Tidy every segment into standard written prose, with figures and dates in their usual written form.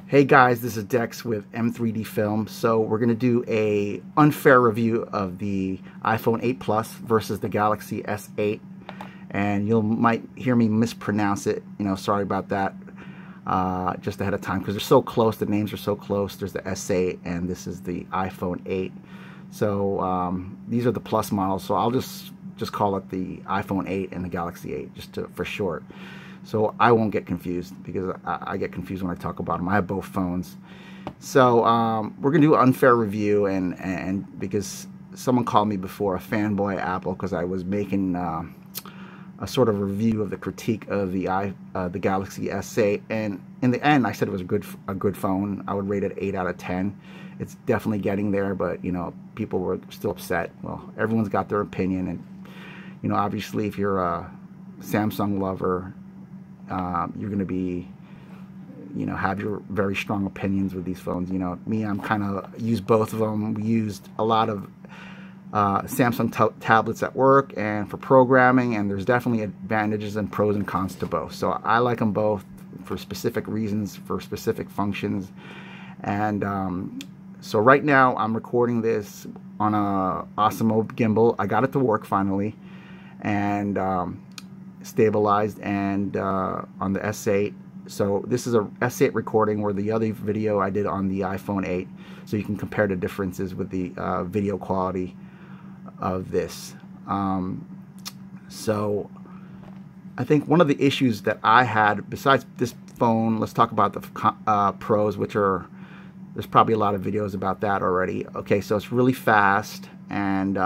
Hey guys, this is Dex with M3D Film. So we're going to do a unfair review of the iPhone 8 Plus versus the Galaxy S8, and you might hear me mispronounce it. Sorry about that. Just ahead of time because they're so close. The names are so close. There's the S8 and this is the iPhone 8. So these are the Plus models. So I'll just call it the iPhone 8 and the Galaxy 8 for short. So I won't get confused because I get confused when I talk about them. I have both phones. So we're going to do an unfair review and because someone called me before a fanboy at Apple because I was making a sort of review of the critique of the Galaxy S8, and in the end I said it was a good phone. I would rate it 8 out of 10. It's definitely getting there, but people were still upset. Well, everyone's got their opinion, and obviously if you're a Samsung lover, you're going to be, have your very strong opinions with these phones. Me, I'm kind of use both of them. We used a lot of Samsung tablets at work and for programming, and there's definitely advantages and pros and cons to both. So I like them both for specific reasons, for specific functions. And so right now I'm recording this on a Osmo gimbal. I got it to work finally, and stabilized, and on the S8. So this is a S8 recording, where the other video I did on the iPhone 8, so you can compare the differences with the video quality of this. So I think one of the issues that I had besides this phone, let's talk about the pros, which are, there's probably a lot of videos about that already. Okay, so it's really fast, and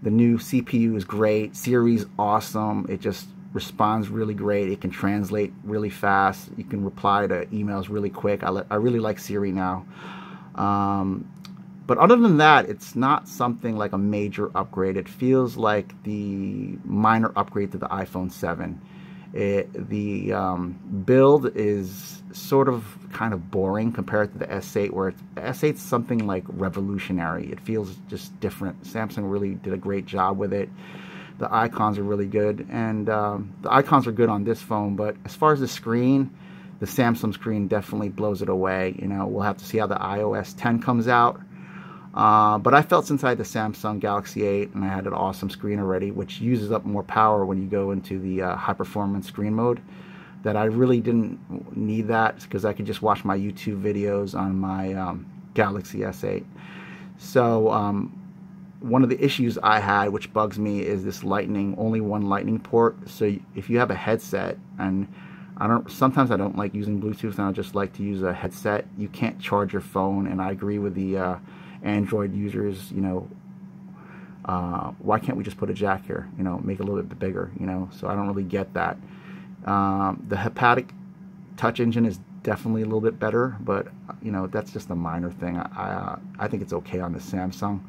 the new CPU is great. Siri's awesome. It just responds really great. It can translate really fast. You can reply to emails really quick. I really like Siri now. But other than that, it's not something like a major upgrade. It feels like the minor upgrade to the iPhone 7. The build is sort of kind of boring compared to the S8, where the S8's something like revolutionary. It feels just different. Samsung really did a great job with it. The icons are really good, and the icons are good on this phone, but as far as the screen, the Samsung screen definitely blows it away. We'll have to see how the iOS 10 comes out. But I felt since I had the Samsung Galaxy 8 and I had an awesome screen already, which uses up more power when you go into the high-performance screen mode, that I really didn't need that because I could just watch my YouTube videos on my Galaxy S8. So one of the issues I had, which bugs me, is this only one lightning port. So if you have a headset, and sometimes I don't like using Bluetooth and I just like to use a headset, you can't charge your phone. And I agree with the Android users, why can't we just put a jack here, make it a little bit bigger, so I don't really get that. The haptic touch engine is definitely a little bit better, but that's just a minor thing. I think it's okay on the Samsung.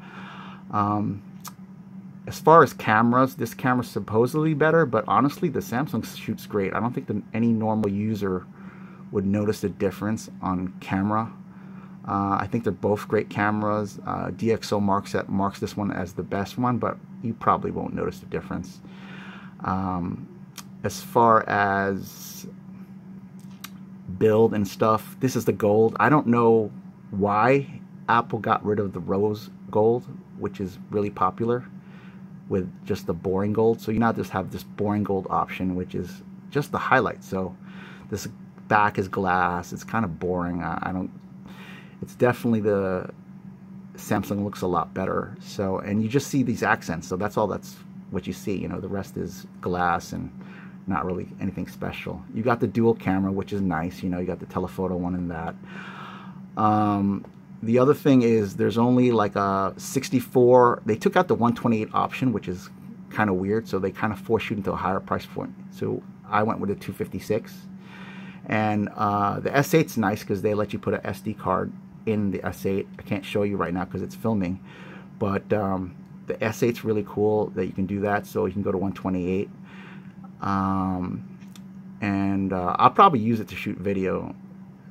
As far as cameras, this camera's supposedly better, but honestly the Samsung shoots great. I don't think any normal user would notice the difference on camera. I think they're both great cameras. DxO marks this one as the best one, but you probably won't notice the difference. As far as build and stuff, this is the gold. I don't know why Apple got rid of the rose gold, which is really popular, with just the boring gold. So you now just have this boring gold option, which is just the highlight. So this back is glass. It's kind of boring. It's definitely the Samsung looks a lot better. So, and you just see these accents. So that's what you see. The rest is glass and not really anything special. You got the dual camera, which is nice. You got the telephoto one in that. The other thing is there's only like a 64. They took out the 128 option, which is kind of weird. So they kind of force you into a higher price point. So I went with the 256. And the S8's nice because they let you put an SD card in the S8. I can't show you right now because it's filming, but the S8's really cool that you can do that, so you can go to 128. And I'll probably use it to shoot video,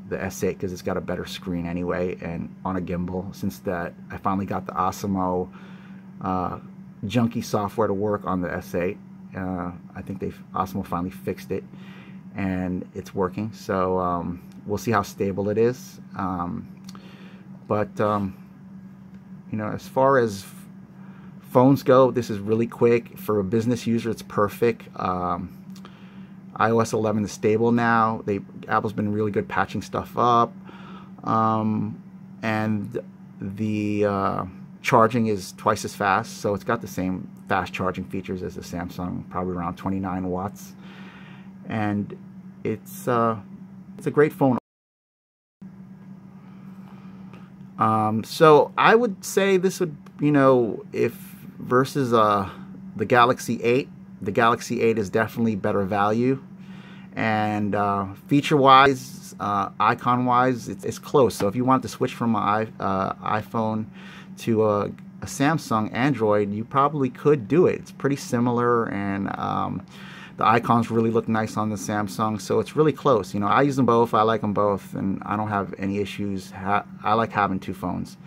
the S8, because it's got a better screen anyway, and on a gimbal, since that I finally got the Osmo junky software to work on the S8. I think Osmo finally fixed it. and it's working. So we'll see how stable it is. But you know, as far as phones go, this is really quick. For a business user, it's perfect. iOS 11 is stable now. Apple's been really good patching stuff up, and the charging is twice as fast, so it's got the same fast charging features as the Samsung, probably around 29 watts, and it's a great phone. So I would say this would, you know, if versus the Galaxy 8, the Galaxy 8 is definitely better value, and feature-wise, icon-wise, it's close. So if you want to switch from an iPhone to a Samsung Android, you probably could do it. It's pretty similar, and the icons really look nice on the Samsung, so it's really close. You know, I use them both. I like them both, and I don't have any issues. I like having two phones.